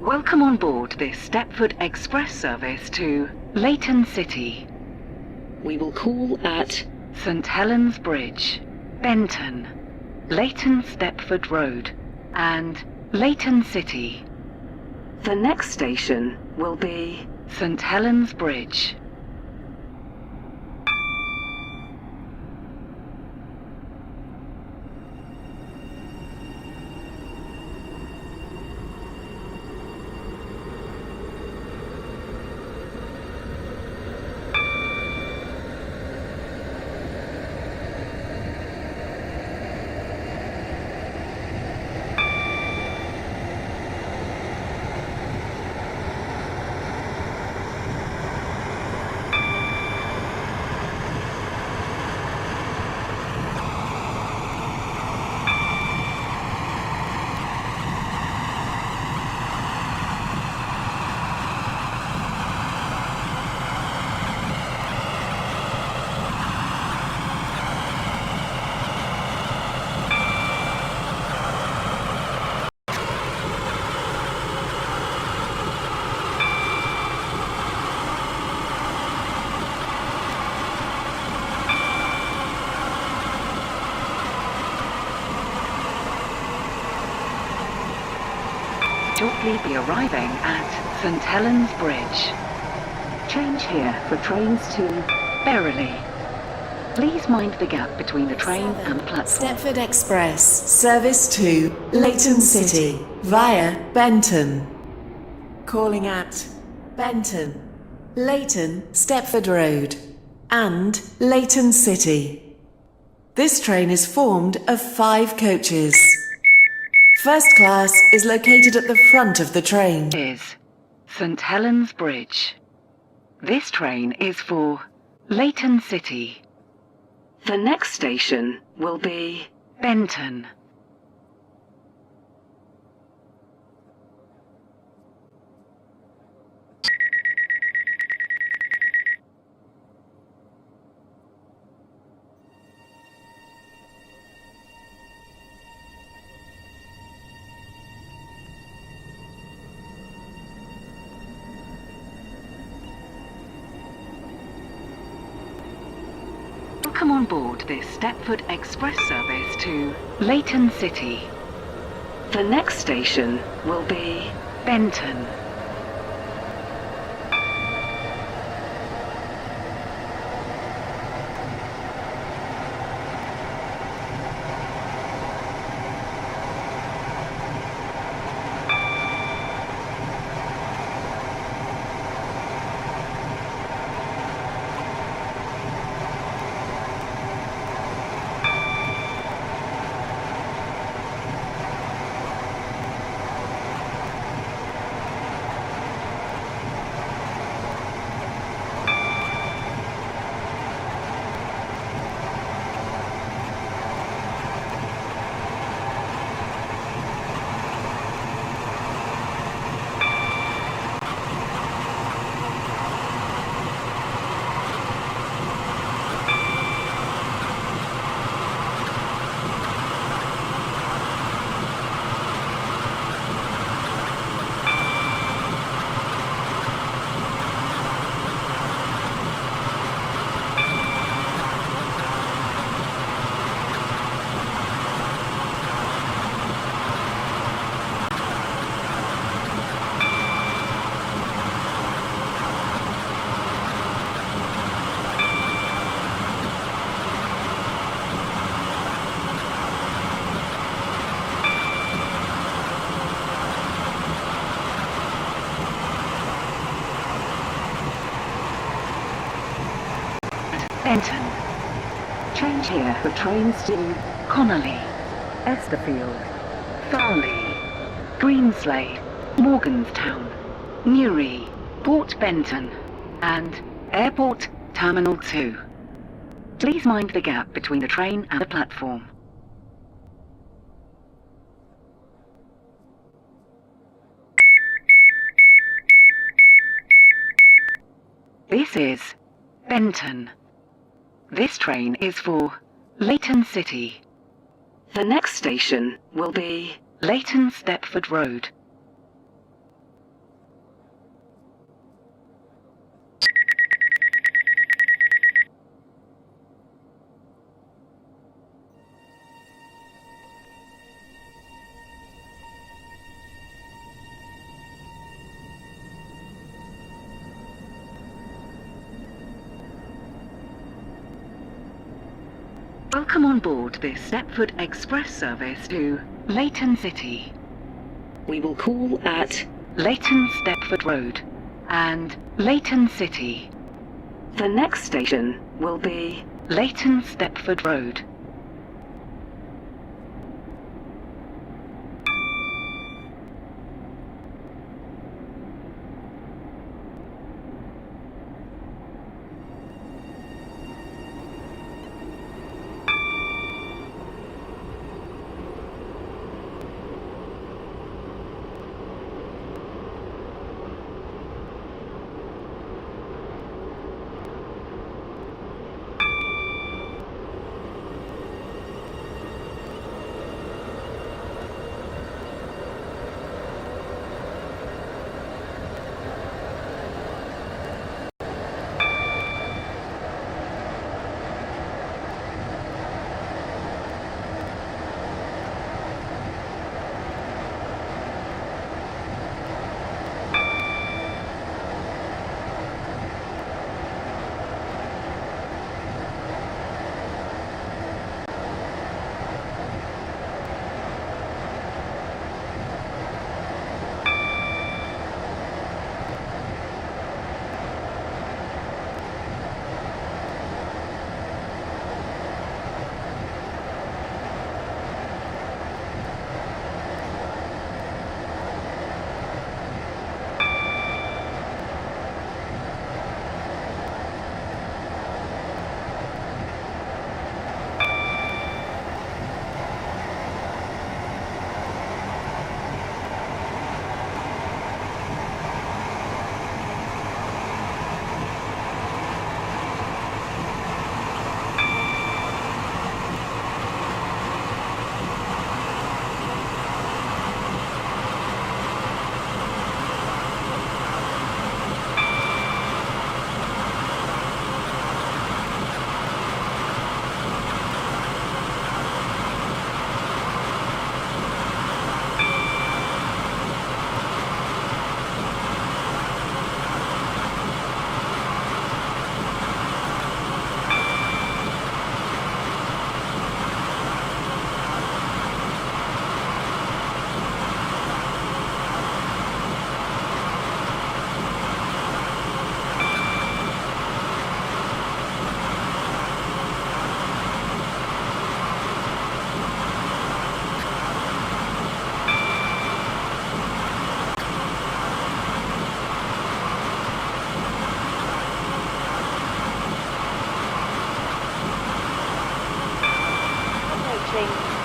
Welcome on board this Stepford Express service to Leighton City. We will call at St Helens Bridge, Benton, Leighton Stepford Road, and Leighton City. The next station will be St Helens Bridge. Shortly be arriving at St Helens Bridge. Change here for trains to Berrily. Please mind the gap between the train and the platform. Stepford Express, service to Leighton City via Benton. Calling at Benton, Leighton Stepford Road and Leighton City. This train is formed of 5 coaches. First class is located at the front of the train. Is St Helens Bridge. This train is for Leighton City. The next station will be Benton. Welcome on board this Stepford Express service to Leighton City. The next station will be Benton. Benton. Change here for trains to Connolly, Esterfield, Farley, Greenslade, Morganstown, Newry, Port Benton, and Airport Terminal 2. Please mind the gap between the train and the platform. This is Benton. This train is for Leighton City. The next station will be Leighton Stepford Road. Welcome on board this Stepford Express service to Leighton City. We will call at Leighton Stepford Road and Leighton City. The next station will be Leighton Stepford Road.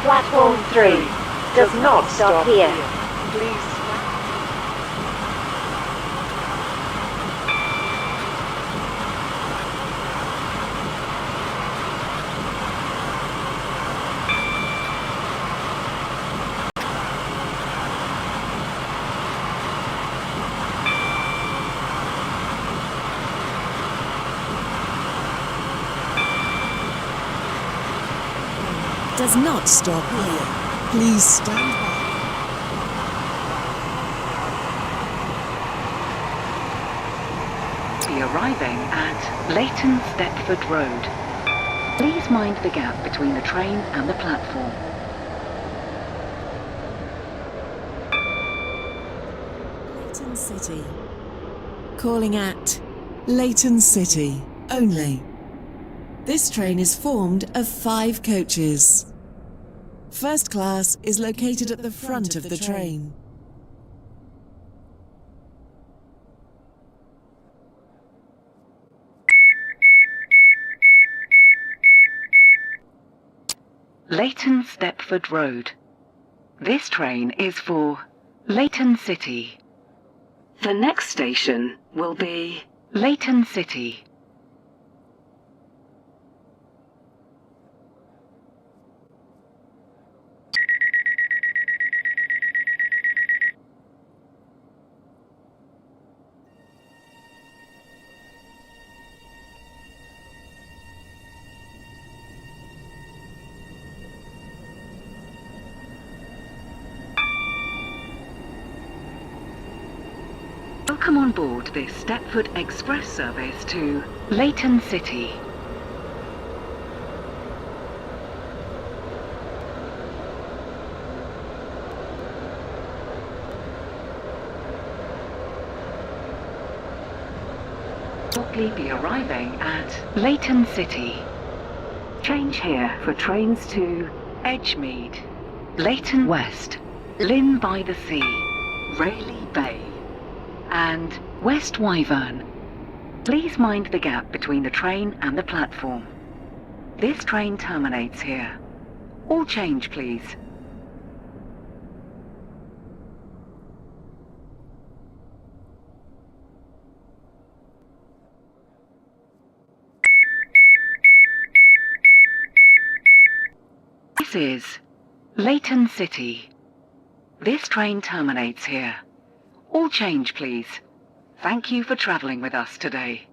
Platform 3 does not stop here. Please. Does not stop here. Please stand back. Be arriving at Leighton Stepford Road. Please mind the gap between the train and the platform. Leighton City. Calling at Leighton City only. This train is formed of 5 coaches. First class is located at the front of the train. Leighton Stepford Road. This train is for Leighton City. The next station will be Leighton City. Welcome on board this Stepford Express service to Leighton City. shortly be arriving at Leighton City. Change here for trains to Edgemead, Leighton West, Lynn by the Sea, Rayleigh Bay, and West Wyvern. Please mind the gap between the train and the platform. This train terminates here. All change, please. This is Leighton City. This train terminates here. All change, please. Thank you for travelling with us today.